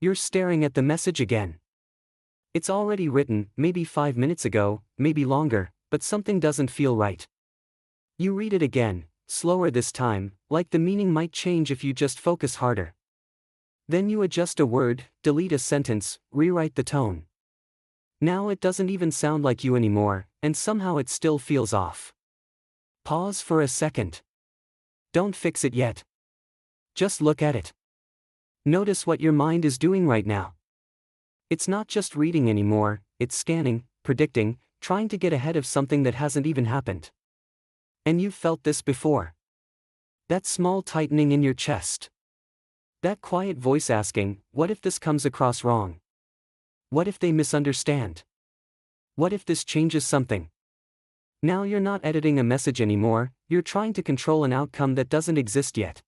You're staring at the message again. It's already written, maybe 5 minutes ago, maybe longer, but something doesn't feel right. You read it again, slower this time, like the meaning might change if you just focus harder. Then you adjust a word, delete a sentence, rewrite the tone. Now it doesn't even sound like you anymore, and somehow it still feels off. Pause for a second. Don't fix it yet. Just look at it. Notice what your mind is doing right now. It's not just reading anymore, it's scanning, predicting, trying to get ahead of something that hasn't even happened. And you've felt this before. That small tightening in your chest. That quiet voice asking, what if this comes across wrong? What if they misunderstand? What if this changes something? Now you're not editing a message anymore, you're trying to control an outcome that doesn't exist yet.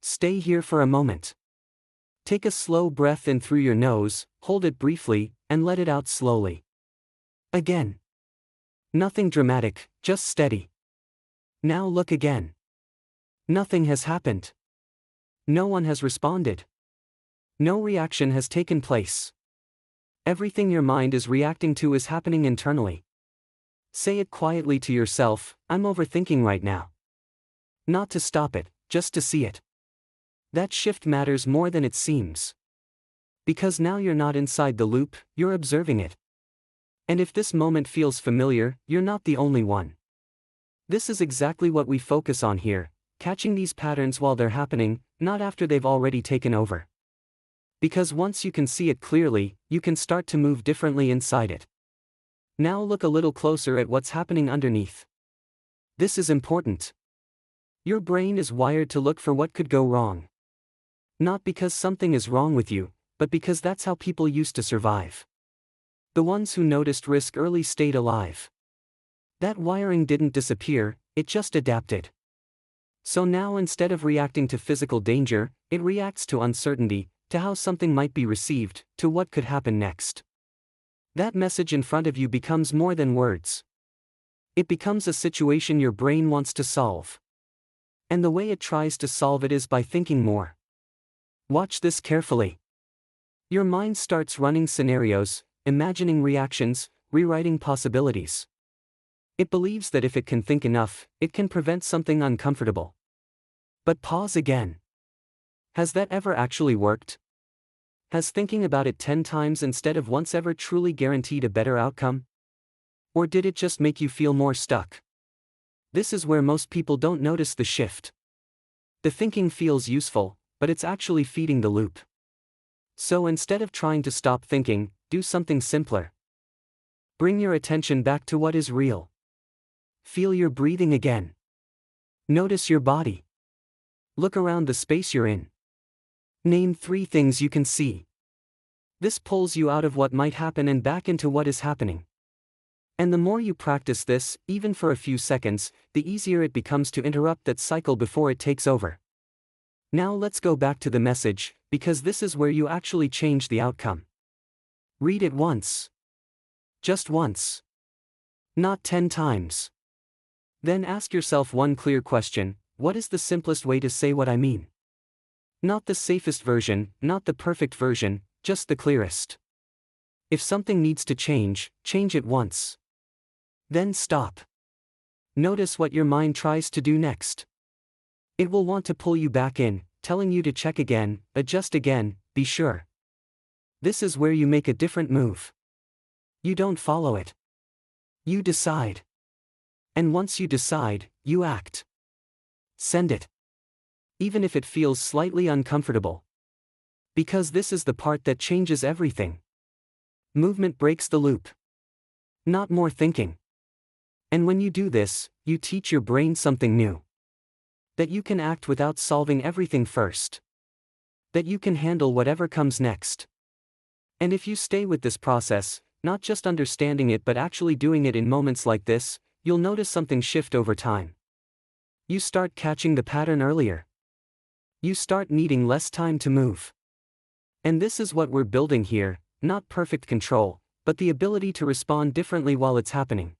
Stay here for a moment. Take a slow breath in through your nose, hold it briefly, and let it out slowly. Again. Nothing dramatic, just steady. Now look again. Nothing has happened. No one has responded. No reaction has taken place. Everything your mind is reacting to is happening internally. Say it quietly to yourself, I'm overthinking right now. Not to stop it, just to see it. That shift matters more than it seems. Because now you're not inside the loop, you're observing it. And if this moment feels familiar, you're not the only one. This is exactly what we focus on here, catching these patterns while they're happening, not after they've already taken over. Because once you can see it clearly, you can start to move differently inside it. Now look a little closer at what's happening underneath. This is important. Your brain is wired to look for what could go wrong. Not because something is wrong with you, but because that's how people used to survive. The ones who noticed risk early stayed alive. That wiring didn't disappear, it just adapted. So now instead of reacting to physical danger, it reacts to uncertainty, to how something might be received, to what could happen next. That message in front of you becomes more than words. It becomes a situation your brain wants to solve. And the way it tries to solve it is by thinking more. Watch this carefully. Your mind starts running scenarios, imagining reactions, rewriting possibilities. It believes that if it can think enough, it can prevent something uncomfortable. But pause again. Has that ever actually worked? Has thinking about it 10 times instead of once ever truly guaranteed a better outcome? Or did it just make you feel more stuck? This is where most people don't notice the shift. The thinking feels useful, but it's actually feeding the loop. So instead of trying to stop thinking, do something simpler. Bring your attention back to what is real. Feel your breathing again. Notice your body. Look around the space you're in. Name 3 things you can see. This pulls you out of what might happen and back into what is happening. And the more you practice this, even for a few seconds, the easier it becomes to interrupt that cycle before it takes over. Now let's go back to the message, because this is where you actually change the outcome. Read it once. Just once. Not 10 times. Then ask yourself one clear question: what is the simplest way to say what I mean? Not the safest version, not the perfect version, just the clearest. If something needs to change, change it once. Then stop. Notice what your mind tries to do next. It will want to pull you back in, telling you to check again, adjust again, be sure. This is where you make a different move. You don't follow it. You decide. And once you decide, you act. Send it. Even if it feels slightly uncomfortable. Because this is the part that changes everything. Movement breaks the loop. Not more thinking. And when you do this, you teach your brain something new. That you can act without solving everything first. That you can handle whatever comes next. And if you stay with this process, not just understanding it but actually doing it in moments like this, you'll notice something shift over time. You start catching the pattern earlier. You start needing less time to move. And this is what we're building here, not perfect control, but the ability to respond differently while it's happening.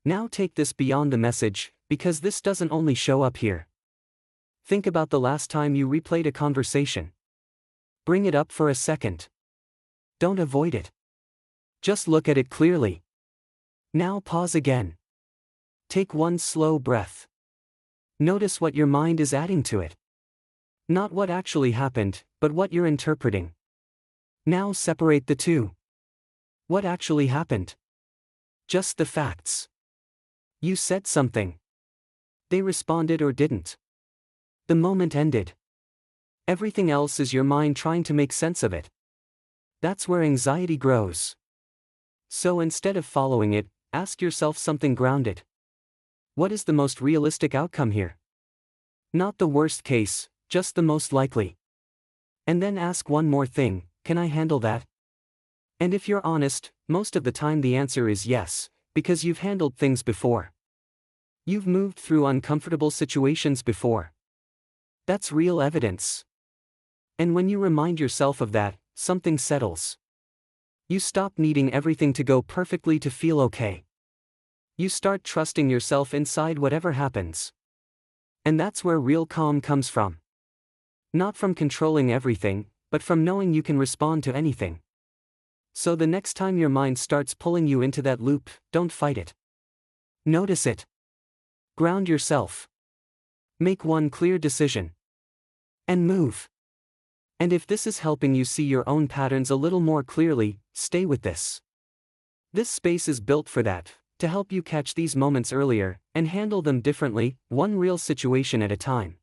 Now take this beyond the message, because this doesn't only show up here. Think about the last time you replayed a conversation. Bring it up for a second. Don't avoid it. Just look at it clearly. Now pause again. Take one slow breath. Notice what your mind is adding to it. Not what actually happened, but what you're interpreting. Now separate the two. What actually happened? Just the facts. You said something. They responded or didn't. The moment ended. Everything else is your mind trying to make sense of it. That's where anxiety grows. So instead of following it, ask yourself something grounded. What is the most realistic outcome here? Not the worst case, just the most likely. And then ask one more thing, can I handle that? And if you're honest, most of the time the answer is yes, because you've handled things before. You've moved through uncomfortable situations before. That's real evidence. And when you remind yourself of that, something settles. You stop needing everything to go perfectly to feel okay. You start trusting yourself inside whatever happens. And that's where real calm comes from. Not from controlling everything, but from knowing you can respond to anything. So the next time your mind starts pulling you into that loop, don't fight it. Notice it. Ground yourself. Make one clear decision. And move. And if this is helping you see your own patterns a little more clearly, stay with this. This space is built for that, to help you catch these moments earlier, and handle them differently, one real situation at a time.